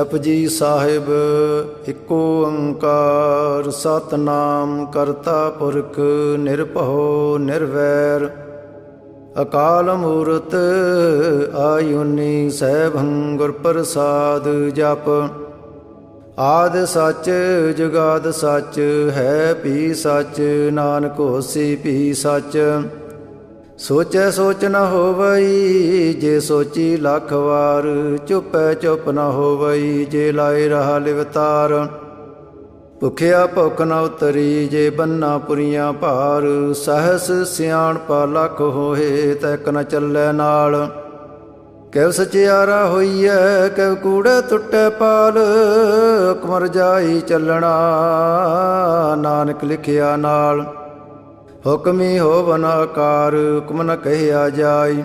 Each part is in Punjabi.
ਜਪਜੀ ਸਾਹਿਬ ਏਕੋ ਓੰਕਾਰ ਸਤਿਨਾਮ ਕਰਤਾ ਪੁਰਖ ਨਿਰਭਉ ਨਿਰਵੈਰ ਅਕਾਲ ਮੂਰਤ ਆਯੁਨੀ ਸੈਭੰ ਗੁਰ ਪ੍ਰਸਾਦ ਜਪ। ਆਦਿ ਸੱਚ ਜੁਗਾਦ ਸੱਚ ਹੈ ਭੀ ਸੱਚ ਨਾਨਕ ਹੋਸੀ ਭੀ ਸੱਚ। ਸੋਚੈ ਸੋਚ ਨ ਹੋਵਈ ਜੇ ਸੋਚੀ ਲੱਖ ਵਾਰ। ਚੁੱਪੈ ਚੁੱਪ ਨ ਹੋਵਈ ਜੇ ਲਾਏ ਰਹਾ ਲਿਵਤਾਰ। ਭੁਖਿਆ ਭੁੱਖ ਨ ਉਤਰੀ ਜੇ ਬੰਨਾ ਪੁਰੀਆਂ ਭਾਰ। ਸਹਸ ਸਿਆਣਪਾ ਲੱਖ ਹੋਏ ਤੈਕ ਨ ਚੱਲੈ ਨਾਲ। ਕਿਵ ਸਚਿਆਰਾ ਹੋਈਐ ਕਿਵ ਕੂੜੈ ਟੁੱਟੈ ਪਾਲ। ਹੁਕਮ ਰਜਾਈ ਚੱਲਣਾ ਨਾਨਕ ਲਿਖਿਆ ਨਾਲ। ਹੁਕਮੀ ਹੋਵਨ ਆਕਾਰ ਹੁਕਮ ਨ ਕਹਿਆ ਜਾਈ।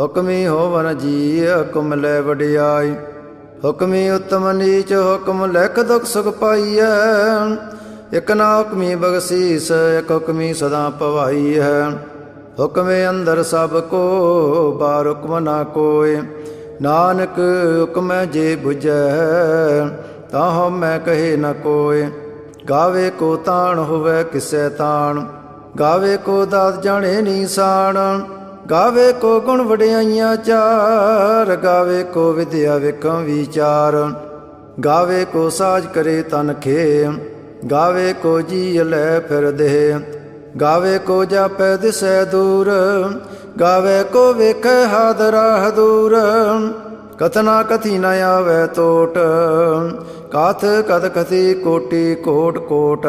ਹੁਕਮੀ ਹੋਵਨ ਜੀ ਹੁਕਮ ਲੈ ਵਡਿਆਈ। ਹੁਕਮੀ ਉਤਮ ਨੀਚ ਹੁਕਮ ਲਿਖ ਦੁਖ ਸੁਖ ਪਾਈਐ। ਇਕ ਨਾ ਹੁਕਮੀ ਬਖਸ਼ੀਸ ਇਕ ਹੁਕਮੀ ਸਦਾ ਭਵਾਈ ਹੈ। ਹੁਕਮੇ ਅੰਦਰ ਸਭ ਕੋ ਬਾਰ ਹੁਕਮ ਨਾ ਕੋਇ। ਨਾਨਕ ਹੁਕਮੈ ਜੇ ਬੁਝੈ ਤਾਂ ਹਉਮੈ ਕਹੇ ਨ ਕੋਇ। ਗਾਵੇ ਕੋ ਤਾਣ ਹੋਵੇ ਕਿਸੈ ਤਾਣ। ਗਾਵੇ ਕੋ ਦਾਤ ਜਾਣੇ ਨੀਸਾਨ। ਗਾਵੇ ਕੋ ਗੁਣ ਵਡਿਆਈਆਂ ਚਾਰ। ਗਾਵੇ ਕੋ ਵਿਦਿਆ ਵੇਖਾਂ ਵਿਚਾਰ। ਗਾਵੇ ਕੋ ਸਾਜ ਕਰੇ ਤਨ ਖੇ। ਗਾਵੇ ਕੋ ਜੀ ਲੈ ਫਿਰ ਦੇਹ। ਗਾਵੇ ਕੋ ਜਾਪੈ ਦਿਸੈ ਦੂਰ। ਗਾਵੇ ਕੋ ਵੇਖੈ ਹਾਦਰਾ ਦੂਰ। ਕਥਨਾ ਕਥੀ ਨ ਆਵੈ ਟੋਟ। ਕਾਥ ਕਥ ਕਥੀ ਕੋਟੀ ਕੋਟ ਕੋਟ।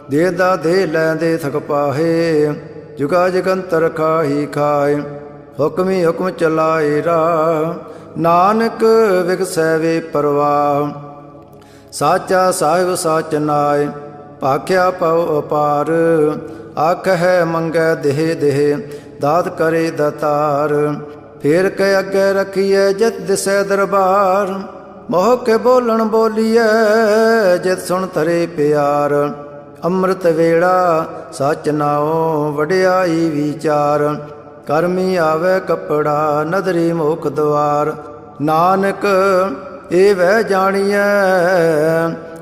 ਦੇ ਦਾ ਦੇ ਲੈਂਦੇ ਥਕ ਪਾਹੇ। ਜੁਗਾ ਜਗੰਤਰ ਖਾਹੀ ਖਾਏ। ਹੁਕਮੀ ਹੁਕਮ ਚਲਾਏ ਰਾਹ। ਨਾਨਕ ਵਿਗਸੈ ਵੇ ਪਰਵਾਹ। ਸਾਚਾ ਸਾਹਿਬ ਸਾਚ ਨਾਇ ਭਾਖਿਆ ਪਉ ਅਪਾਰ। ਆਖਹਿ ਮੰਗੈ ਦੇਹ ਦੇਹ ਦਾਤ ਕਰੇ ਦਾਤਾਰ। ਫੇਰ ਕੇ ਅੱਗੇ ਰਖੀਐ ਜਿਤ ਦਿਸੈ ਦਰਬਾਰ। ਮੋਹ ਕੇ ਬੋਲਣ ਬੋਲੀਐ ਜਿਤ ਸੁਣ ਧਰੇ ਪਿਆਰ। ਅੰਮ੍ਰਿਤ ਵੇਲਾ ਸਚ ਨਾਉ ਵਡਿਆਈ ਵਿਚਾਰ। ਕਰਮੀ ਆਵੈ ਕੱਪੜਾ ਨਦਰੀ ਮੁਖ ਦੁਆਰ। ਨਾਨਕ ਏ ਵਹਿ ਜਾਣੀਐ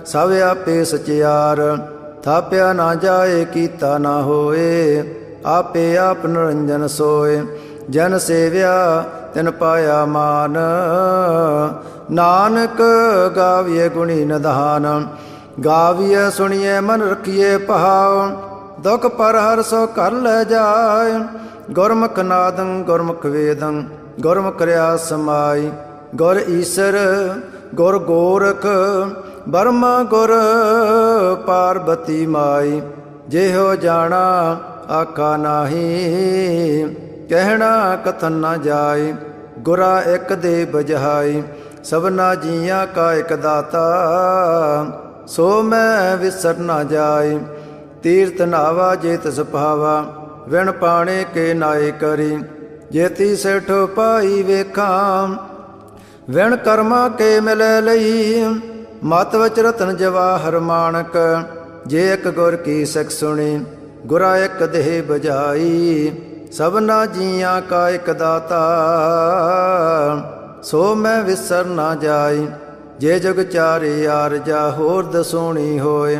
ਸਭ ਆਪੇ ਸਚਿਆਰ। ਥਾਪਿਆ ਨਾ ਜਾਏ ਕੀਤਾ ਨਾ ਹੋਏ। ਆਪੇ ਆਪ ਨਿਰੰਜਨ ਸੋਏ। ਜਨ ਸੇਵਿਆ ਤਿਨ ਪਾਇਆ ਮਾਨ। ਨਾਨਕ ਗਾਵੀਏ ਗੁਣੀ ਨਿਧਾਨ। ਗਾਵੀਏ ਸੁਣੀਏ ਮਨ ਰਖੀਏ ਭਾਵ। ਦੁਖ ਪਰ ਹਰ ਸੋ ਘਰ ਲੈ ਜਾਏ। ਗੁਰਮੁਖ ਨਾਦੰ ਗੁਰਮੁਖ ਵੇਦੰ ਗੁਰਮੁਖ ਰਿਆ ਸਮਾਈ। ਗੁਰ ਈਸਰ ਗੁਰ ਗੋਰਖ ਬਰਮਾ ਗੁਰ ਪਾਰਬਤੀ ਮਾਈ। ਜਿਹੋ ਜਾਣਾ ਆਖਾ ਨਾਹੀ ਕਹਿਣਾ ਕਥਨ ਨਾ ਜਾਏ। ਗੁਰਾ ਇੱਕ ਦੇ ਬਜਹਾਈ ਸਭਨਾ ਜੀਆਂ ਕਾ ਇੱਕ ਦਾਤਾ। ਸੋ ਮੈਂ ਵਿਸਰ ਨਾ ਜਾਏ। ਤੀਰਥ ਨਾਵਾ ਜੇ ਤਿਸ ਭਾਵਾ ਵਿਣ ਪਾਣੇ ਕੇ ਨਾਏ ਕਰੀ। ਜੇਤੀ ਸੇਠ ਪਾਈ ਵੇਖਾਂ ਵਿਣ ਕਰਮਾ ਕੇ ਮਿਲੈ ਲਈ। ਮਤ ਵਚ ਰਤਨ ਜਵਾਹਰ ਮਾਣਕ ਜੇ ਇੱਕ ਗੁਰ ਕੀ ਸਿਖ ਸੁਣੀ। ਗੁਰਾ ਇੱਕ ਦੇਹ ਬਜਾਈ ਸਭਨਾ ਜੀਆਂ ਕਾ ਇੱਕ ਦਾਤਾ। ਸੋ ਮੈਂ ਵਿਸਰ ਨਾ ਜਾਈ। ਜੇ ਜੁਗ ਚਾਰੇ ਆਰਜਾ ਹੋਰ ਦਸੋਣੀ ਹੋਏ।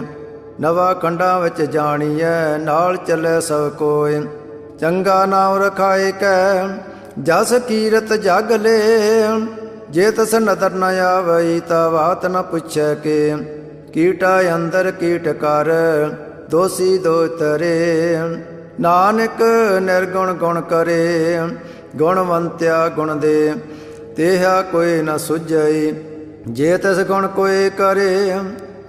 ਨਵਾ ਕੰਡਾਂ ਵਿੱਚ ਜਾਣੀਐ ਨਾਲ ਚੱਲੇ ਸਭ ਕੋਏ। ਚੰਗਾ ਨਾਮ ਰਖਾਏ ਕੈ ਜਸ ਕੀਰਤ ਜਗ ਲੇ। ਜੇ ਤਸ ਨਦਰ ਨ ਆਵਈ ਤਾ ਬਾਤ ਨ ਪੁੱਛੈ ਕੇ। ਕੀਟਾ ਅੰਦਰ ਕੀਟ ਕਰ ਦੋਸੀ ਦੋ ਤਰੇ। ਨਾਨਕ ਨਿਰਗੁਣ ਗੁਣ ਕਰੇ ਗੁਣਵੰਤਿਆ ਗੁਣ ਦੇ। ਤੇਹਾ ਕੋਈ ਨ ਸੁਝਈ ਜੇ ਤਿਸ ਗੁਣ ਕੋਏ ਕਰੇ।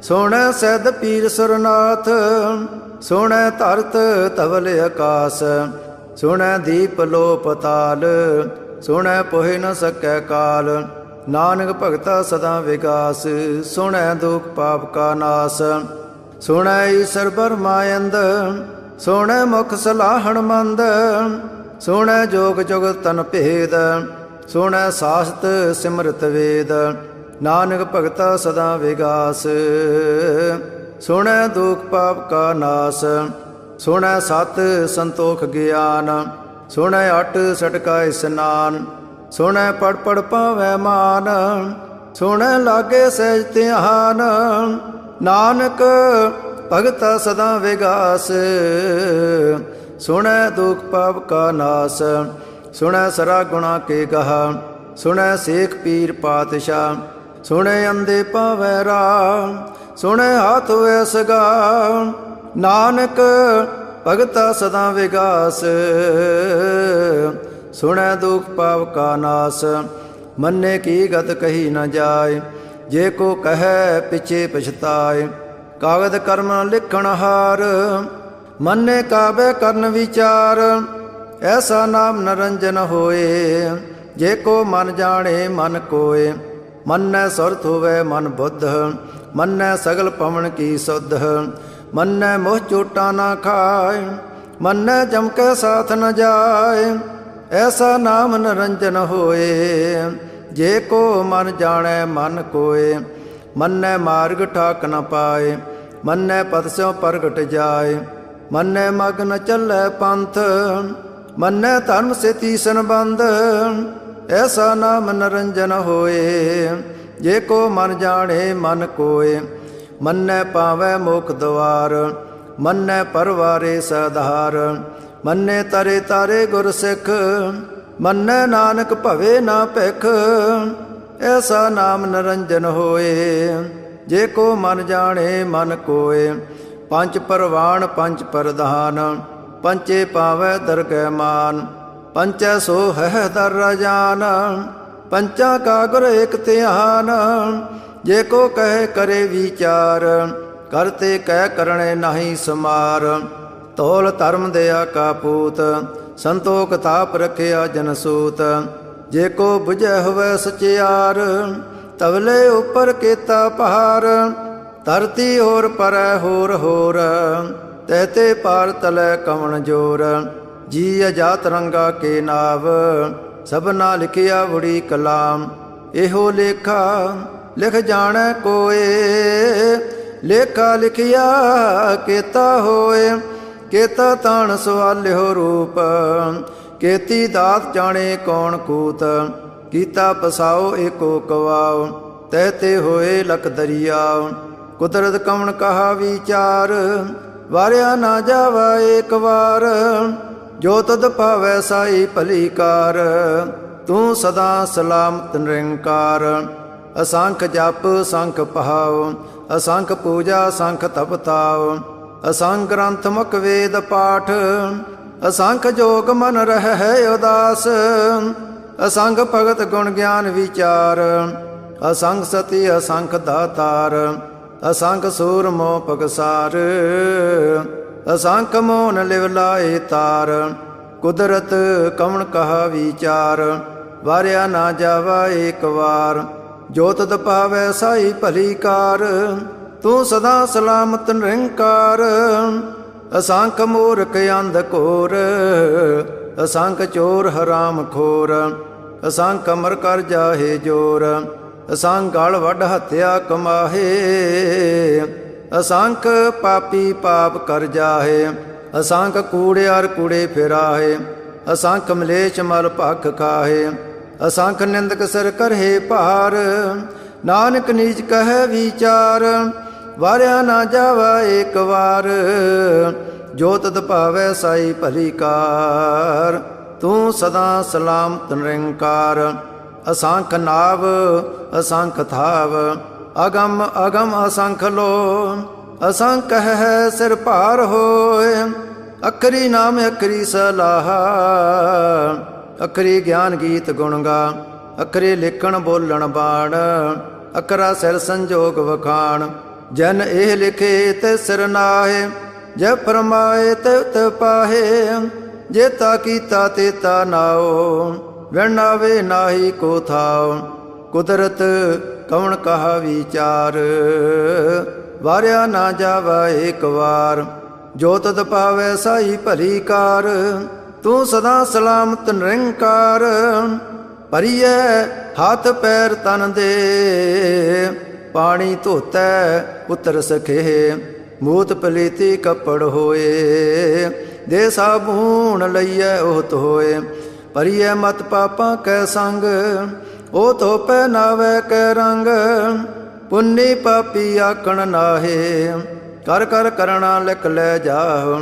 ਸੁਣੈ ਸੈਦ ਪੀਰ ਸੁਰਨਾਥ ਸੁਣੈ ਧਰਤ ਧਵਲ ਆਕਾਸ। ਸੁਣੈ ਦੀਪ ਲੋ ਪਤਾਲ ਸੁਣੈ ਪੋਹਿ ਨ ਸਕੈ ਕਾਲ। ਨਾਨਕ ਭਗਤਾ ਸਦਾ ਵਿਗਾਸ ਸੁਣੈ ਦੁਖ ਪਾਪ ਕਾ ਨਾਸ। ਸੁਣੈ ਈਸਰ ਬਰਮਾਇੰਦ ਸੁਣੈ ਮੁਖ ਸਲਾਹਣ ਮੰਦ। ਸੁਣੈ ਜੋਗ ਜੁਗ ਤਨ ਭੇਦ ਸੁਣੈ ਸਾਸਤ ਸਿਮਰਤ ਵੇਦ। ਨਾਨਕ ਭਗਤਾ ਸਦਾ ਵਿਗਾਸ ਸੁਣੈ ਦੁਖ ਪਾਪ ਕਾ ਨਾਸ। ਸੁਣੈ ਸਤ ਸੰਤੋਖ ਗਿਆਨ ਸੁਣੈ ਅਟ ਸਟਕਾ ਇਸਨਾਨ। ਸੁਣੈ ਪੜ ਪੜ ਪਾਵੈ ਮਾਨ ਸੁਣ ਲਾਗੇ ਸਹਿਜ ਧਿਆਨ। ਨਾਨਕ ਭਗਤਾ ਸਦਾ ਵਿਗਾਸ, ਸੁਣੈ ਦੁਖ ਪਾਪ ਕਾ ਨਾਸ। ਸੁਣੈ ਸਰਾ ਗੁਣਾ ਕੇ ਗਹਾ, ਸੁਣੈ ਸੇਖ ਪੀਰ ਪਾਤਸ਼ਾਹ। ਸੁਣੈ ਅੰਧੇ ਪਾਵੈ ਰਾਹ, ਸੁਣੈ ਹਾਥ ਹੋਇ ਸਗਾ। ਨਾਨਕ ਭਗਤਾ ਸਦਾ ਵਿਗਾਸ, ਸੁਣੈ ਦੁਖ ਪਾਪ ਕਾ ਨਾਸ। ਮੰਨੇ ਕੀ ਗਤ ਕਹੀ ਨ ਜਾਏ, ਜੇ ਕੋ ਕਹੈ ਪਿਛੇ ਪਛਤਾਏ। ਕਾਗਦ ਕਰਮ ਲਿਖਣ ਹਾਰ, ਮੰਨੇ ਕਾਬੇ ਕਰਨ ਵਿਚਾਰ। ਐਸਾ ਨਾਮ ਨਰੰਜਨ ਹੋਏ, ਜੇ ਕੋ ਮਨ ਜਾਣੇ ਮਨ ਕੋਏ। ਮੰਨੈ ਸੁਰਤ ਹੋਵੈ ਮਨ ਬੁੱਧ, ਮੰਨੈ ਸਗਲ ਪਵਨ ਕੀ ਸੁਧ। ਮੰਨੈ ਮੋਹ ਚੋਟਾ ਨਾ ਖਾਏ, ਮੰਨੈ ਜਮਕੈ ਸਾਥ ਨ ਜਾਏ। ਐਸਾ ਨਾਮ ਨਰੰਜਨ ਹੋਏ, ਜੇ ਕੋ ਮਨ ਜਾਣੈ ਮਨ ਕੋਏ। ਮੰਨੈ ਮਾਰਗ ਠਾਕ ਨ ਪਾਏ, ਮੰਨੈ ਪਦ ਸਿਉ ਪ੍ਰਗਟ ਜਾਏ। ਮੰਨੈ ਮਗ ਨ ਚੱਲੈ ਪੰਥ, ਮੰਨੈ ਧਰਮ ਸੇ ਤੀਸਨ ਬੰਧ। ਐਸਾ ਨਾਮ ਨਰੰਜਨ ਹੋਏ, ਜੇ ਕੋ ਮਨ ਜਾਣੇ ਮਨ ਕੋਏ। ਮੰਨੈ ਪਾਵੈ ਮੋਖ ਦਵਾਰ, ਮੰਨੈ ਪਰਵਾਰੇ ਸਧਾਰ। ਮੰਨੈ ਤਰੇ ਤਾਰੇ ਗੁਰ ਸਿੱਖ, ਮੰਨੈ ਨਾਨਕ ਭਵੇ ਨਾ ਭਿਖ। ਐਸਾ ਨਾਮ ਨਰੰਜਨ ਹੋਏ, ਜੇ ਕੋ ਮਨ ਜਾਣੇ ਮਨ ਕੋਏ। ਪੰਜ ਪਰਵਾਣ ਪੰਜ ਪ੍ਰਧਾਨ, ਪੰਚੇ ਪਾਵੈ ਦਰਗਹਿ ਮਾਨ। ਪੰਚੈ ਸੋ ਹੈ ਦਰ ਰਾਜਾਨ, ਪੰਚਾ ਕਾ ਗੁਰ ਏਕ ਧਿਆਨ। ਜੇ ਕੋ ਕਹੇ ਕਰੇ ਵਿਚਾਰ, ਕਰਤੇ ਕਹਿ ਕਰਣੇ ਨਾਹੀ ਸਮਾਰ। ਤੋਲ ਧਰਮ ਦਇਆ ਕਾ ਪੂਤ, ਸੰਤੋਖ ਤਾਪ ਰਖਿਆ ਜਨ ਸੂਤ। ਜੇ ਕੋ ਬੁਝੈ ਹੋਵੈ ਸਚਿਆਰ, ਤਵਲੇ ਉਪਰ ਕੀਤਾ ਪਹਾਰ। ਧਰਤੀ ਹੋਰ ਪਰੈ ਹੋਰ ਹੋਰ, ਤਹਤੇ ਪਾਰ ਤਲੈ ਕਵਣ ਜੋਰ। ਜੀ ਅਜਾਤ ਰੰਗਾ ਕੇ ਨਾਵ, ਸਭਨਾ ਲਿਖਿਆ ਬੜੀ ਕਲਾਮ। ਇਹੋ ਲੇਖਾ ਲਿਖ ਜਾਣੈ ਕੋਏ, ਲੇਖਾ ਲਿਖਿਆ ਕੀਤਾ ਹੋਏ। ਕੇਤਾ ਤਾਣ ਸਵਾਲਿਓ ਰੂਪ, ਕੇਤੀ ਦਾਤ ਜਾਣੇ ਕੌਣ ਕੂਤ। ਕੀਤਾ ਪਸਾਓ ਏਕੋ ਕਵਾਓ, ਤਹਤੇ ਹੋਏ ਲਖ ਦਰਿਆਓ। ਕੁਦਰਤ ਕਵਣ ਕਹਾ ਵਿਚਾਰ, ਵਾਰਿਆ ਨਾ ਜਾਵਾ ਏਕ ਵਾਰ। ਜੋ ਤਦ ਭਾਵੈ ਸਾਈ ਭਲੀ ਕਾਰ, ਤੂੰ ਸਦਾ ਸਲਾਮਤ ਨਿਰੰਕਾਰ। ਅਸੰਖ ਜਪ ਸੰਖ ਪਹਾਉ, ਅਸੰਖ ਪੂਜਾ ਸੰਖ ਤਪ ਤਾਉ। ਅਸੰਖ ਗ੍ਰੰਥ ਮੁਖ ਵੇਦ ਪਾਠ, ਅਸੰਖ ਜੋਗ ਮਨ ਰਹਿ ਉਦਾਸ। ਅਸੰਖ ਭਗਤ ਗੁਣ ਗਿਆਨ ਵਿਚਾਰ, ਅਸੰਖ ਸਤੀ ਅਸੰਖ ਦਾਤਾਰ। ਅਸੰਖ ਸੂਰ ਮੋਹ ਪਗਸਾਰ, ਅਸੰਖ ਮੋਨ ਲਿਵ ਲਾਏ ਤਾਰ। ਕੁਦਰਤ ਕਵਣ ਕਹਾ ਵਿਚਾਰ, ਵਾਰਿਆ ਨਾ ਜਾਵਾ ਏਕ ਵਾਰ। ਜੋ ਤਦ ਪਾਵੈ ਸਾਈ ਭਲੀ ਕਾਰ, ਤੂੰ ਸਦਾ ਸਲਾਮਤ ਨਿਰੰਕਾਰ। ਅਸੰਖ ਮੂਰਖ ਅੰਧ ਘੋਰ, ਅਸੰਖ ਚੋਰ ਹਰਾਮ ਖੋਰ। ਅਸੰਖ ਅਮਰ ਕਰ ਜਾਹੇ ਜੋਰ, ਅਸੰਖ ਗਲ ਵੱਢ ਹੱਤਿਆ ਕਮਾਹੇ। ਅਸੰਖ ਪਾਪੀ ਪਾਪ ਕਰ ਜਾਹੇ, ਅਸੰਖ ਕੂੜਿਆਰ ਕੂੜੇ ਫਿਰਾਹੇ। ਅਸੰਖ ਮਲੇਛ ਮਲ ਭਖ ਖਾਹੇ, ਅਸੰਖ ਨਿੰਦਕ ਸਿਰ ਕਰਹੇ ਭਾਰ। ਨਾਨਕ ਨੀਚ ਕਹੈ ਵਿਚਾਰ, ਵਾਰਿਆ ਨਾ ਜਾਵਾ ਏਕ ਵਾਰ। ਜੋ ਤਦ ਭਾਵੈ ਸਾਈ ਭਲੀ ਕਾਰ, ਤੂੰ ਸਦਾ ਸਲਾਮਤ ਨਿਰੰਕਾਰ। ਅਸੰਖ ਨਾਵ ਅਸੰਖ ਥਾਵ, ਅਗਮ ਅਗਮ ਅਸੰਖ ਲੋ। ਅਸੰਖ ਹੈ ਸਿਰ ਭਾਰ ਹੋਏ, ਅਖਰੀ ਨਾਮ ਅਖਰੀ ਸਲਾਹ। ਅਖਰੀ ਗਿਆਨ ਗੀਤ ਗੁਣ ਗਾ, ਅਖਰੇ ਲਿਖਣ ਬੋਲਣ ਬਾਣ। ਅਖਰਾ ਸਿਰ ਸੰਜੋਗ ਵਖਾਣ, ਜਨ ਇਹ ਲਿਖੇ ਤੇ ਸਿਰ ਨਾਹੇ। ਜੇ ਫਰਮਾਏ ਤੇ ਉਤ ਪਾਹੇ, ਜੇਤਾ ਕੀਤਾ ਤੇਤਾ ਨਾਓ। ਵਿਣਾਵੇ ਨਾਹੀ ਕੋ ਥਾਓ, ਕੁਦਰਤ ਕਵਣ ਕਹਾ ਵਿਚਾਰ। ਵਾਰਿਆ ਨਾ ਜਾਵਾ ਏਕ ਵਾਰ, ਜੋ ਤਦ ਪਾਵੈ ਸਾਈ ਭਲੀ ਕਾਰ। ਤੂੰ ਸਦਾ ਸਲਾਮਤ ਨਿਰੰਕਾਰ। ਭਰੀਐ ਹੱਥ ਪੈਰ ਤਨ ਦੇ, ਪਾਣੀ ਧੋਤੈ ਉਤਰ ਸਖੇ। ਮੂਤ ਪਲੀਤੀ ਕੱਪੜ ਹੋਏ, ਦੇ ਸਾਬੂਣ ਲਈਐ ਉਹਤ ਹੋਏ। ਭਰੀਐ ਮਤ ਪਾਪਾਂ ਕੈ ਸੰਗ, ਉਹ ਧੋ ਪਹਿਨਾਵੇ ਕੈ ਰੰਗ, ਪੁੰਨੀ ਪਾਪੀ ਆਕਣ ਨਾਹੇ। ਕਰ ਕਰ ਕਰਣਾ ਲਿਖ ਲੈ ਜਾਹੁ,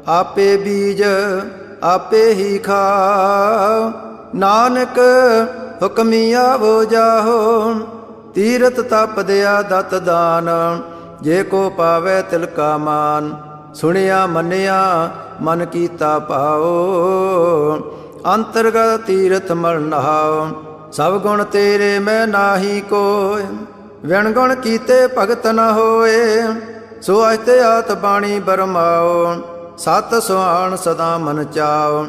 ਆਪੇ ਬੀਜ ਆਪੇ ਹੀ ਖਾਓ। ਨਾਨਕ ਹੁਕਮੀ ਆਵੋ ਜਾਹੋ, ਤੀਰਥ ਤਪ ਦਿਆ ਦਤ ਦਾਨ। ਜੇ ਕੋ ਪਾਵੇ ਤਿਲ ਕਾ ਮਾਨ, ਸੁਣਿਆ ਮੰਨਿਆ ਮਨ ਕੀਤਾ ਭਾਉ। ਅੰਤਰਗਤ ਤੀਰਥ ਮਲ ਨਹਾਉ, ਸਭ ਗੁਣ ਤੇਰੇ ਮੈਂ ਨਾਹੀ ਕੋਇ। ਵਿਣ ਗੁਣ ਕੀਤੇ ਭਗਤ ਨ ਹੋਏ, ਸੋ ਅਸਤੇ ਆਤ ਬਾਣੀ ਬਰਮਾਓ। ਸਤ ਸੁਹਾਣ ਸਦਾ ਮਨ ਚਾਉ,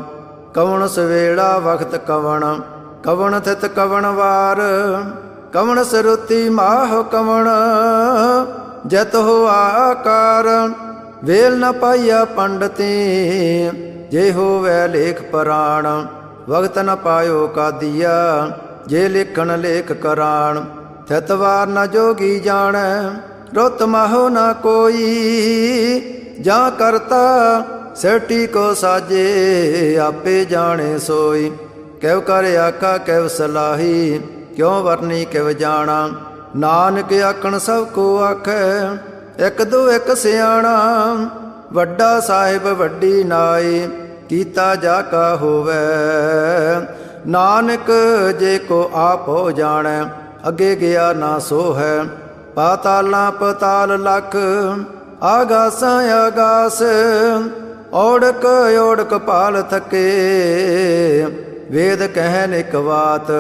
ਕਵਣ ਸਵੇਲਾ ਵਖਤ ਕਵਣ। ਕਵਣ ਥਿਤ ਕਵਣ ਵਾਰ, ਕਵਣ ਸਰੁਤੀ ਮਾਹ ਕਵਣ। ਜਤ ਹੋ ਆਕਾਰ, ਵੇਲ ਨ ਪਾਈਆ ਪੰਡਤੀ। ਜੇ ਹੋਵੈ ਲੇਖ ਪਰਾਣ, ਵਗਤ ਨ ਪਾਇਓ ਕਾਦੀਆ। ਜੇ ਲਿਖਣ ਲੇਖ ਕਰਾਣ, ਥਿਤ ਵਾਰ ਨ ਜੋਗੀ ਜਾਣੈ। ਰੁੱਤ ਮਾਹੋ ਨ ਕੋਈ, ਜਾਂ ਕਰਤਾ ਸੇਟੀ ਕੋ ਸਾਜੇ। ਆਪੇ ਜਾਣੇ ਸੋਈ, ਕਿਵ ਕਰ ਆਖਾ ਕਿਵ ਸਲਾਹੀ। ਕਿਉ ਵਰਨੀ ਕਿਵ ਜਾਣਾ, ਨਾਨਕ ਆਖਣ ਸਭ ਕੋ ਆਖੈ। ਇਕ ਦੋ ਇਕ ਸਿਆਣਾ, ਵੱਡਾ ਸਾਹਿਬ ਵੱਡੀ ਨਾਈ। ਕੀਤਾ ਜਾ ਕਾ ਹੋਵੈ, ਨਾਨਕ ਜੇ ਕੋ ਆਪ ਹੋ ਜਾਣੈ। ਅੱਗੇ ਗਿਆ ਨਾ ਸੋ ਹੈ, ਪਾਤਾਲਾਂ ਪਤਾਲ ਲਖ। ਆਗਾਸਾਂ ਆਗਾਸ, ਔੜਕ ਔੜਕ ਪਾਲ ਥਕੇ। ਵੇਦ ਕਹਿਨ ਇਕ ਬਾਤ,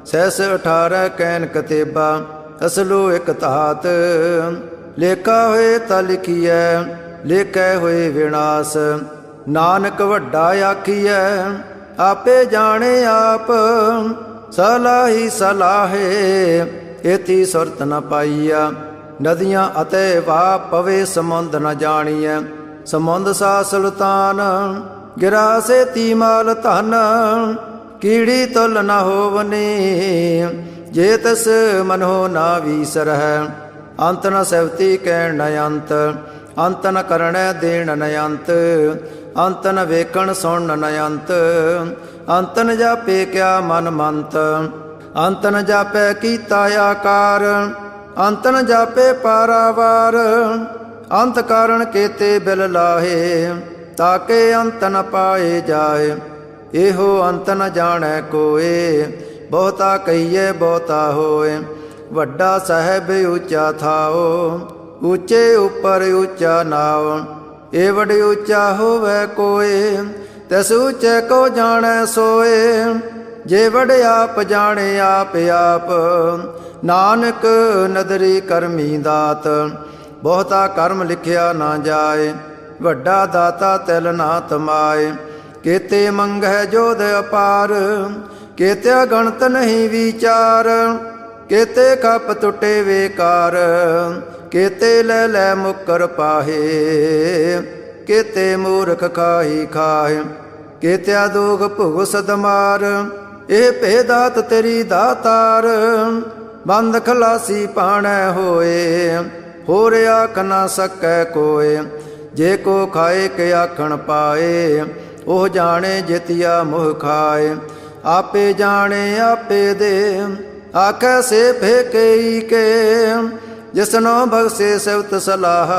ਸਹਿਸ 18 ਕਹਿਨ ਕਤੇਬਾ। ਅਸਲੋ ਇਕ ਧਾਤ, ਲੇਖਾ ਹੋਏ ਤਾਂ ਲਿਖੀਐ। ਲੇਖੈ ਹੋਏ ਵਿਨਾਸ਼, ਨਾਨਕ ਵੱਡਾ ਆਖੀਐ। ਆਪੇ ਜਾਣੇ ਆਪ, ਸਲਾਹੀ ਸਲਾਹੇ। ਏਤੀ ਸੁਰਤ ਨ ਪਾਈਆ, ਨਦੀਆਂ ਅਤੇ ਵਾਹ ਪਵੇ ਸਮੁੰਦ ਨ ਜਾਣੀਐ। ਸਮੁੰਦ ਸਾ ਸੁਲਤਾਨ, ਗਿਰਾ ਸੇਤੀ ਮਾਲ ਧਨ। ਕੀੜੀ ਤੁਲ ਨ ਹੋਵਨੀ, ਜੇ ਤਸ ਮਨੋ ਨਾ ਵੀਸਰਹਿ। ਅੰਤ ਨ ਸੈਵਤੀ ਕਹਿਣ ਨ ਅੰਤ, ਅੰਤ ਨ ਕਰਣੈ ਦੇਣ ਨ ਅੰਤ। ਅੰਤ ਨ ਵੇਖਣ ਸੁਣਨ ਨ ਅੰਤ, ਅੰਤ ਨ ਜਾਪੇ ਕਿਆ ਮਨ ਮੰਤ। ਅੰਤ ਨ ਜਾਪੈ ਕੀਤਾ ਆਕਾਰ, ਅੰਤ ਨ ਜਾਪੇ ਪਾਰਾਵਾਰ। ਅੰਤ ਕਾਰਣ ਕੇਤੇ ਬਿਲ ਲਾਹੇ, ਤਾਕੇ ਅੰਤ ਨ ਪਾਏ ਜਾਏ। ਇਹੋ ਅੰਤ ਨ ਜਾਣੈ ਕੋਏ, ਬਹੁਤਾ ਕਹੀਏ ਬਹੁਤਾ ਹੋਏ। ਵੱਡਾ ਸਾਹਿਬ ਉੱਚਾ ਥਾਓ, ਉੱਚੇ ਉੱਪਰ ਉੱਚਾ ਨਾਉ। ਇਹ ਵਡ ਉੱਚਾ ਹੋਵੇ ਕੋਏ, ਤਿਸ ਉੱਚੇ ਕੋ ਜਾਣੈ ਸੋਏ। ਜੇ ਵਡ ਆਪ ਜਾਣੇ ਆਪ ਆਪ, ਨਾਨਕ ਨਦਰੀ ਕਰਮੀ ਦਾਤ। ਬਹੁਤਾ ਕਰਮ ਲਿਖਿਆ ਨਾ ਜਾਏ, ਵੱਡਾ ਦਾਤਾ ਤਿਲ ਨਾ ਤਮਾਏ। ਕੇਤੇ ਮੰਗਹਿ ਜੋਧ ਅਪਾਰ, ਕੇਤਿਆ ਗਣਤ ਨਹੀਂ ਵਿਚਾਰ। ਕੇਤੇ ਕੱਪ ਟੁੱਟੇ ਵੇਕਾਰ, ਕੇਤੇ ਲੈ ਲੈ ਮੁਕਰ ਪਾਹੇ। ਕੇਤੇ ਮੂਰਖ ਖਾਹੀ ਖਾਹੇ, ਕੇਤਿਆ ਦੋਗ ਭੁਗ ਸਦਮਾਰ। ਇਹ ਭੇਦਾਤ ਤੇਰੀ ਦਾਤਾਰ, ਬੰਦ ਖਲਾਸੀ ਪਾਣੈ ਹੋਏ। ਹੋਰ ਆਖ ਨਾ ਸਕੈ ਕੋਏ, ਜੇ ਕੋ ਖਾਏ ਕੇ ਆਖਣ ਪਾਏ। ਉਹ ਜਾਣੇ ਜਿਤਿਆ ਮੋਹ ਖਾਏ, ਆਪੇ ਜਾਣੇ ਆਪੇ ਦੇ। ਆਖੈ ਸੇ ਫੇਕਈ ਕੇ, ਜਿਸਨੋ ਬਖਸ਼ੇ ਸਿਵਤ ਸਲਾਹ।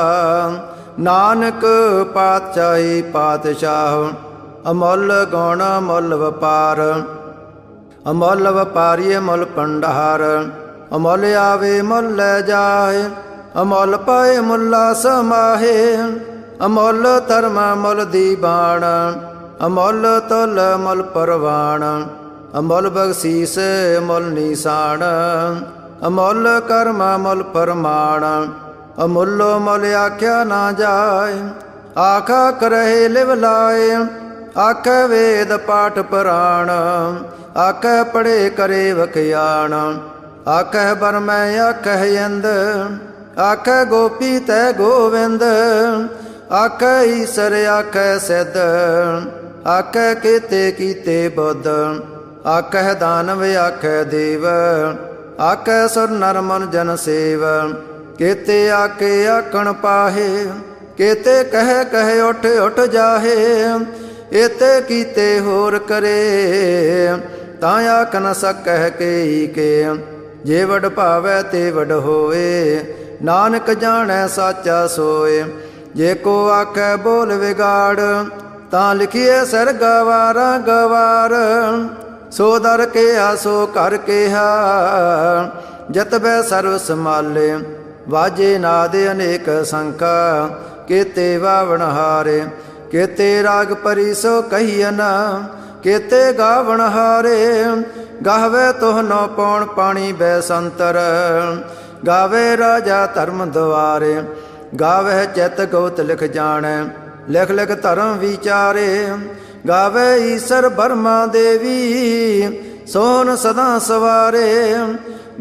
ਨਾਨਕ ਪਾਤਸ਼ਾਹੀ ਪਾਤਸ਼ਾਹ, ਅਮੁੱਲ ਗੁਣ ਮੁੱਲ ਵਪਾਰ। ਅਮੁੱਲ ਵਪਾਰੀਏ ਮੁੱਲ ਭੰਡਾਰ, ਅਮੁੱਲ ਆਵੇ ਮੁੱਲ ਲੈ ਜਾਏ। ਅਮੁੱਲ ਪਾਏ ਮੁੱਲਾ ਸਮਾਹੇ, ਅਮੁੱਲ ਧਰਮ ਮੁੱਲ ਦੀਵਾਨ। ਅਮੁੱਲ ਤੁਲ ਮੁੱਲ ਪਰਵਾਨ, ਅਮੁੱਲ ਬਖਸ਼ੀਸ ਮੁੱਲ ਨੀਸਾਨ। ਅਮੁੱਲ ਕਰਮ ਮੁੱਲ ਫਰਮਾਨ, ਅਮੁੱਲੋ ਮੁੱਲ ਆਖਿਆ ਨਾ ਜਾਏ। ਆਖਾ ਕਰਹਿ ਲਿਵ ਲਾਏ, ਆਖੈ ਵੇਦ ਪਾਠ ਪੁਰਾਣ। ਆਖੈ ਪੜੇ ਕਰੇ ਵਖਿਆਣ, ਆਖੈ ਬਰਮੈ ਆਖੈ ਇੰਦ। ਆਖੈ ਗੋਪੀ ਤੈ ਗੋਵਿੰਦ, ਆਖੈ ਈਸਰ ਆਖੈ ਸਿੱਧ। ਆਖੈ ਕੇਤੇ ਕੀਤੇ ਬੁੱਧ, ਆਖੈ ਦਾਨਵ ਆਖੈ ਦੇਵ। ਆਖੈ ਸੁਰ ਨਰ ਮਨ ਜਨ ਸੇਵ, ਕੇਤੇ ਆਕੇ ਆਖਣ ਪਾਹੇ। ਕੇਤੇ ਕਹਿ ਕਹਿ ਉਠ ਉਠ ਜਾਹੇ, ਏਤੇ ਕੀਤੇ ਹੋਰ ਕਰੇ। ਤਾਂ ਆਖ ਨ ਸਕਹਿ ਕੇ ਕੇ। ਜੇ ਵਡ ਭਾਵੈ ਤੇ ਵਡ ਹੋਏ, ਨਾਨਕ ਜਾਣੈ ਸਾਚਾ ਸੋਏ। ਜੇ ਕੋ ਆਖੈ ਬੋਲ ਵਿਗਾੜ, ਤਾਂ ਲਿਖੀਏ ਸਿਰ ਗਵਾਰਾ ਗਵਾਰ। ਸੋ ਦਰ ਕਿਹਾ ਸੋ ਘਰ ਕਿਹਾ, ਜਤਬੈ ਸਰਵ ਸਮਾਲੇ। ਵਾਜੇ ਨਾਦ ਅਨੇਕ ਸੰਖਾ, ਕੇਤੇ ਵਾਵਣ ਹਾਰੇ। ਕੇਤੇ ਰਾਗ ਪਰੀ ਸੋ ਕਹੀਨ, ਕੇਤੇ ਗਾਵਣ ਹਾਰੇ। ਗਾਵੇ ਤੋਹਨੋ ਪੌਣ ਪਾਣੀ ਬੈਸੰਤਰ, ਗਾਵੇ ਰਾਜਾ ਧਰਮ ਦੁਆਰੇ। ਗਾਵੇ ਚਿਤ ਗੋਤ ਲਿਖ ਜਾਣੈ, ਲਿਖ ਲਿਖ ਧਰਮ ਵਿਚਾਰੇ। ਗਾਵੇ ਈਸਰ ਬਰਮਾ ਦੇਵੀ, ਸੋਹਣ ਸਦਾ ਸਵਾਰੇ।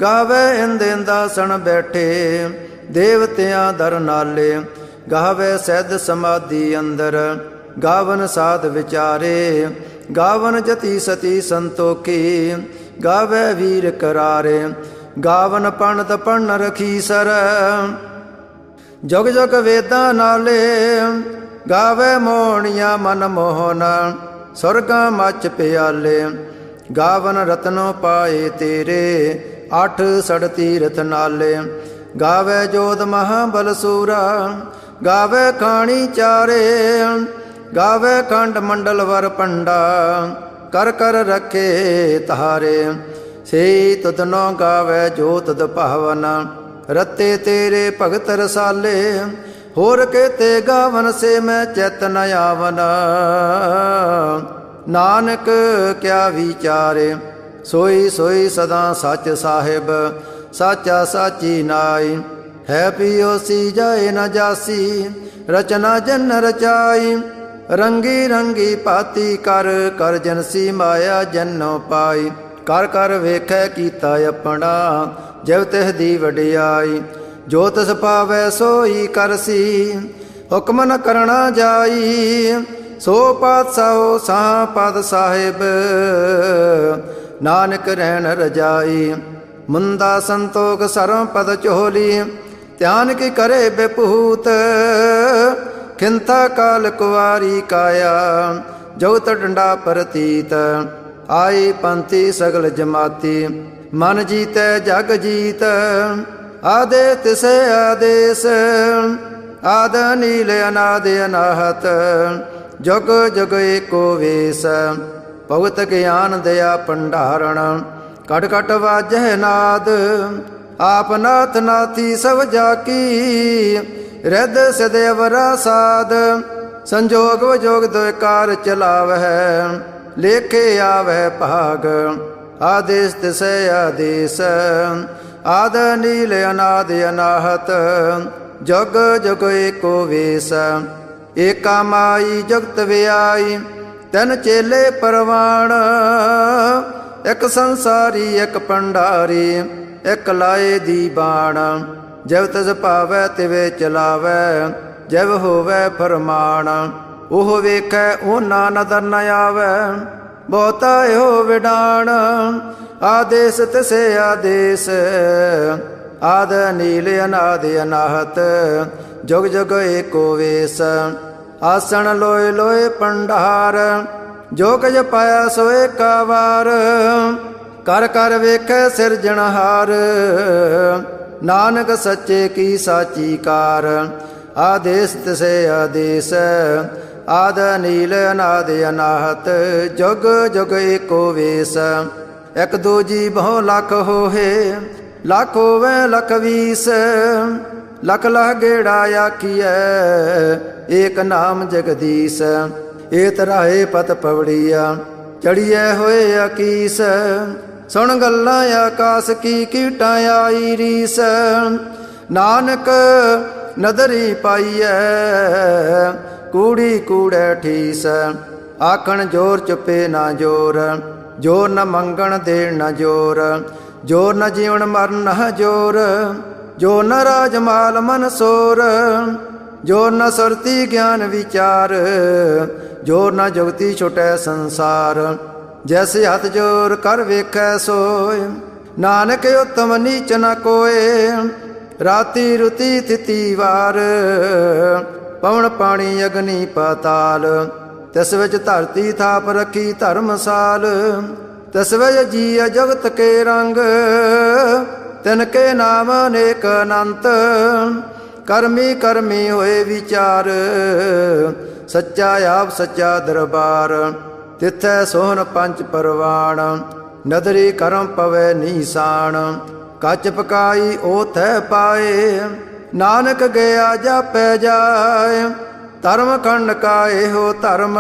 ਗਾਵੇ ਇੰਦ ਇੰਦਾਸਣ ਬੈਠੇ, ਦੇਵਤਿਆਂ ਦਰ ਨਾਲੇ। ਗਾਵੇ ਸਿੱਧ ਸਮਾਧੀ ਅੰਦਰ, ਗਾਵਨ ਸਾਧ ਵਿਚਾਰੇ। ਗਾਵਨ ਜਤੀ ਸਤੀ ਸੰਤੋਖੀ, ਗਾਵੇ ਵੀਰ ਕਰਾਰੇ। ਗਾਵਨ ਪੰਡਤ ਪੜਨ ਰਖੀਸਰ, ਜੁਗ ਜੁਗ ਵੇਦਾਂ ਨਾਲੇ। ਗਾਵੇ ਮੋਹਣੀਆਂ ਮਨ ਮੋਹਨ, ਸੁਰਗਾਂ ਮੱਚ ਪਿਆਲੇ। ਗਾਵਨ ਰਤਨੋ ਪਾਏ ਤੇਰੇ, ਅੱਠ ਸੜ ਤੀਰਥ ਨਾਲੇ। ਗਾਵੇ ਜੋਧ ਮਹਾਬਲ ਸੂਰਾ, ਗਾਵੇ ਖਾਣੀ ਚਾਰੇ। ਗਾਵੇ ਖੰਡ ਮੰਡਲ ਵਰ ਪੰਡਾ, ਕਰ ਕਰ ਰੱਖੇ ਤਾਰੇ। ਸੇ ਤੁਧਨੋ ਗਾਵੇ ਜੋ ਤੁਧ ਭਾਵਨ, ਰਤੇ ਤੇਰੇ ਭਗਤ ਰਸਾਲੇ। ਹੋਰ ਕੇਤੇ ਗਾਵਨ ਸੇ ਮੈਂ ਚਿਤ ਨ ਆਵਨ, ਨਾਨਕ ਕਿਆ ਵਿਚਾਰੇ। ਸੋਈ ਸੋਈ ਸਦਾ ਸੱਚ ਸਾਹਿਬ, ਸਾਚਾ ਸਾਚੀ ਨਾਈ। ਹੈ ਪਿਓਸੀ ਜਾਏ ਨ ਜਾਸੀ, ਰਚਨਾ ਜਨ ਰਚਾਈ। ਰੰਗੀ ਰੰਗੀ ਭਾਤੀ ਕਰ, ਕਰ ਜਨਸੀ ਮਾਇਆ ਜਨੋ ਪਾਈ। ਕਰ ਕਰ ਵੇਖੈ ਕੀਤਾ ਆਪਣਾ, ਜਿਵ ਤਿਸ ਦੀ ਵਡਿਆਈ। ਜੋ ਤਿਸ ਪਾਵੈ ਸੋਈ ਕਰਸੀ, ਹੁਕਮ ਨ ਕਰਣਾ ਜਾਈ। ਸੋ ਪਾਤਸ਼ਾਹੋ ਸਾਹ ਪਦ ਸਾਹਿਬ, ਨਾਨਕ ਰਹਿਣ ਰਜਾਈ। ਮੁੰਦਾ ਸੰਤੋਖ ਸਰਮ ਪਦ ਚੋਲੀ, ਧਿਆਨ ਕੀ ਕਰੇ ਬੇਪੂਤ। ਖਿੰਥਾ ਕਾਲ ਕੁਵਾਰੀ ਕਾਇਆ, ਜਉਤ ਡੰਡਾ ਪ੍ਰਤੀਤ। ਆਈ ਪੰਥੀ ਸਗਲ ਜਮਾਤੀ, ਮਨ ਜੀਤੈ ਜਗ ਜੀਤ। ਆਦੇ ਤਿਸੈ ਆਦੇਸ, ਆਦ ਨੀਲ ਅਨਾਦ ਅਨਾਹਤ। ਜੁਗ ਜੁਗ ਏਕੋ ਵੇਸ, ਭਗਤ ਗਿਆਨ ਦਇਆ ਭੰਡਾਰਣ। ਕਟ ਕਟ ਵਾਜਹਿ ਨਾਦ, ਆਪ ਨਾਥ ਨਾਥੀ ਸਭ ਜਾਕੀ। ਰਿੱਧ ਸਿਧ ਅਵਰਾ ਸਾਧ, ਸੰਜੋਗ ਵਿਜੋਗ ਦੁਇ ਕਾਰ ਚਲਾਵਹਿ। ਲੇਖੇ ਆਵਹਿ ਭਾਗ, ਆਦੇਸ ਤਿਸੈ ਆਦੇਸ। ਆਦ ਨੀਲ ਅਨਾਦ ਅਨਾਹਤ, ਜੁਗ ਜੁਗ ਏਕੋ ਵੇਸ। ਏਕਾ ਮਾਈ ਜਗਤ ਵਿਆਈ, ਤਿੰਨ ਚੇਲੇ ਪਰਵਾਣ। ਇੱਕ ਸੰਸਾਰੀ ਇੱਕ ਭੰਡਾਰੀ, ਇੱਕ ਲਾਏ ਦੀ ਬਾਣ। ਜਿਵ ਤਿਸ ਭਾਵੈ ਤਿਵੇ ਚਲਾਵੈ, ਜਿਵ ਹੋਵੈ ਫਰਮਾਨ। ਉਹ ਵੇਖੈ ਉਹਨਾਂ ਨਦਰ ਨ ਆਵੈ, ਬਹੁਤਾ ਇਹੋ ਵਿਡਾਣ। ਆਦੇਸ ਤਿਸੈ ਆਦੇਸ, ਆਦ ਨੀਲ ਅਨਾਦ ਅਨਾਹਤ। ਜੁਗ ਜੁਗ ਏਕੋ ਵੇਸ, ਆਸਣ ਲੋਏ ਲੋਏ ਭੰਡਾਰ। ਜੋ ਕੁਝ ਪਾਇਆ ਸੋ ਏਕਾ ਵਾਰ, ਕਰ ਕਰ ਵੇਖੈ ਸਿਰਜਣਹਾਰ। ਨਾਨਕ ਸੱਚੇ ਕੀ ਸਾਚੀ ਕਾਰ। ਆਦੇਸ ਤਿਸੈ ਆਦੇਸ, ਆਦ ਨੀਲ ਅਨਾਦ ਅਨਾਹਤ। ਜੁਗ ਜੁਗ ਏਕੋ ਵੇਸ। ਇੱਕ ਦੂਜੀ ਬਹੁ ਲੱਖ ਹੋਏ, ਲੱਖ ਹੋਵੇ ਲੱਖ ਵੀਸ। ਲਖ ਲਖ ਗੇੜਾ ਆਖੀਐ, ਏਕ ਨਾਮ ਜਗਦੀਸ਼। ਏ ਤਰਾਏ ਪਤ ਪਵੜੀਆ, ਚੜੀਐ ਹੋਏ ਅਕੀਸ। ਸੁਣ ਗੱਲਾਂ ਆਕਾਸ ਕੀ ਕੀਟਾਂ ਆਈ ਰੀਸ। ਨਾਨਕ ਨਦਰੀ ਪਾਈਐ, ਕੂੜੀ ਕੂੜੈ ਠੀਸ। ਆਖਣ ਜੋਰ ਚੁੱਪੇ ਨਾ ਜੋਰ, ਜੋਰ ਨ ਮੰਗਣ ਦੇਣ ਨ ਜੋਰ। ਜੋਰ ਨ ਜੀਵਨ ਮਰਨ ਨ ਜੋਰ, ਜੋ ਨ ਰਾਜ ਮਾਲ ਮਨ ਸੋਰ। ਜੋਰ ਨ ਸੁਰਤੀ ਗਿਆਨ ਵਿਚਾਰ, ਜੋਰ ਨ ਜੁਗਤੀ ਛੁਟੈ ਸੰਸਾਰ। ਜੈਸੇ ਹੱਥ ਜੋਰ ਕਰ ਵੇਖੈ ਸੋਏ, ਨਾਨਕ ਉਤਮ ਨੀਚ ਨ ਕੋਏ। ਰਾਤੀ ਰੁਤੀ ਥਿਤੀ ਵਾਰ, ਪਵਨ ਪਾਣੀ ਅਗਨੀ ਪਾਤਾਲ। ਤਿਸ ਵਿੱਚ ਧਰਤੀ ਥਾਪ ਰੱਖੀ ਧਰਮਸਾਲ। तस्वय जिय जगत के रंग, तिनके नाम अनेक अनंत। कर्मी कर्मी होए विचार, सच्चा आप सच्चा दरबार। तिथै सोहन पंच परवाण, नदरी करम पवै निशान। कच पकाई ओथ पाए, नानक गया जापै जाय। धर्म खंड का एहो धर्म,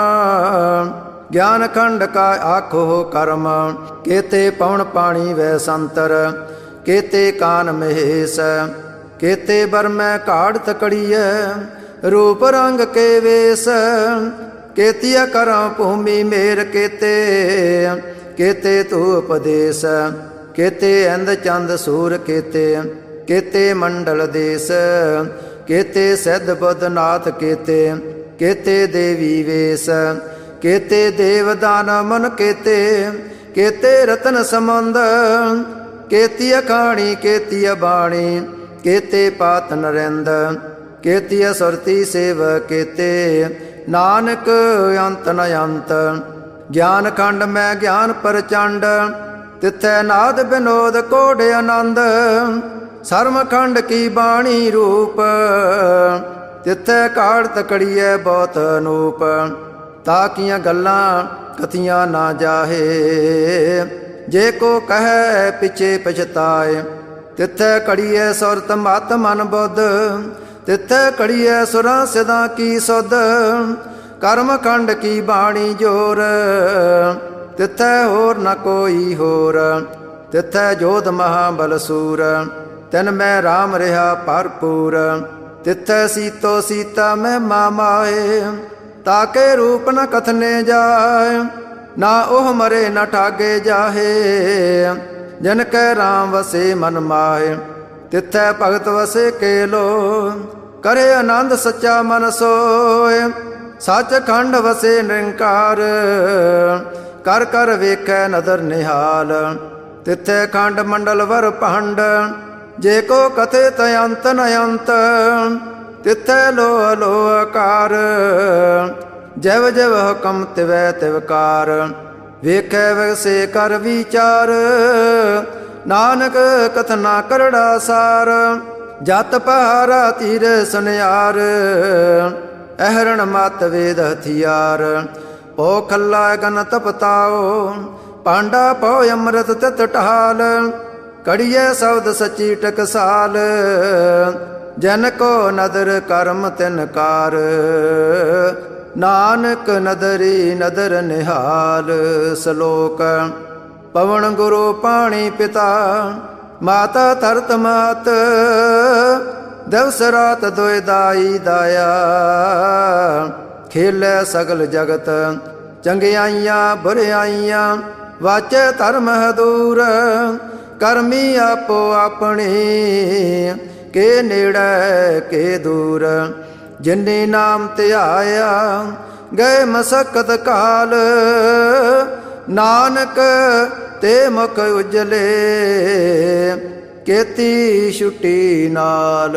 ज्ञान खंड का आखो कर्म। केते पवन पाणी वै संतर, केते कान महेश। केते बरमै काढ़ तकड़िय, रूप रंग के वेश। केतिया करम भूमि मेर केते, केते तू उपदेश। केते इंद चंद सूर केते, केते मंडल देश। केते सिद्ध बुद्ध नाथ केते, केते देवी वेश। केते देव दान मन केते, केते रतन समुंद। केती अखाणी केती बाणी, केते पात नरेंद। केती सुरती सेव केते, नानक अंत न अंत। ज्ञान खंड में ज्ञान प्रचंड, तिथै नाद विनोद कोड आनंद। सर्म खंड की बाणी रूप, तिथै काढ़ तकड़िए बहुत अनूप। ताकियां गल्लां कथियां ना जाहे, जे को कहे पिछे पछताए। तिथै कड़िए सुरत मत मन बुद्ध, तिथै कड़िए सुरां सिदां की सुध। कर्म खंड की बाणी जोर, तिथै होर न कोई होर। तिथै जोध महाबल सूर, तिन मैं राम रहा भरपूर। तिथै सीतो सीता मैं माए, ताके रूप न कथने जाय। ना ओह मरे न ठागे जाहे, जन कै राम वसे मन माहे। तिथै भगत वसे केलो, करे आनंद सच्चा मन सोय। सच खंड वसे निरंकार, कर कर वेखै नदर निहाल। तिथै खंड मंडल वर भंड, जे को कथे तयंत न अंत। तिथै लोह लोह कार, जैव जैव हुकम तिवै तिवकार। वेखै वैसे कर विचार, नानक कथना करड़ा सार। जत पहारा तीर सुनियार, अहरण मत वेद हथियार। पो खल्ला गन तपताओ, पांडा पो अमृत तित टहाल। कड़िए शब्द सची टकसाल, जन को नदर कर्म तिनकार। नानक नदरी नदर निहाल। श्लोक। पवन गुरु पाणी पिता, माता धरत मात। दिवस रात दोय दाई दाया, खेलै सगल जगत। चंगियाइयां बुरियाइयां, वाचे धर्म दूर। करमी आपो अपनी, के नेड़े के दूर। जिन्नी नाम ध्याया, गए मसकत काल। नानक ते मुख उजले, केती छुट्टी नाल।